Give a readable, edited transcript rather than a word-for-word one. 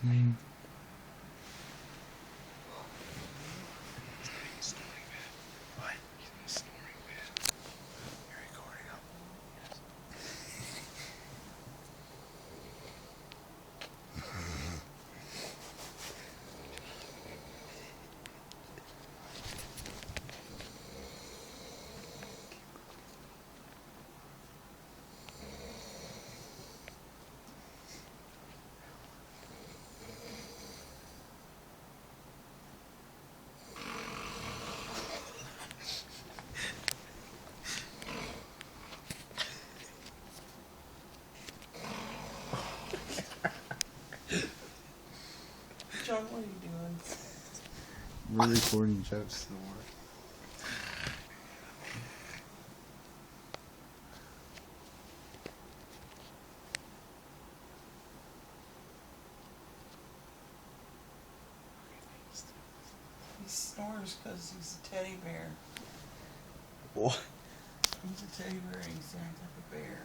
What? He's snoring, man. You're recording him. John, what are you doing? We're recording Jeff snore. He snores because he's a teddy bear. What? He's a teddy bear and he's acting like a bear.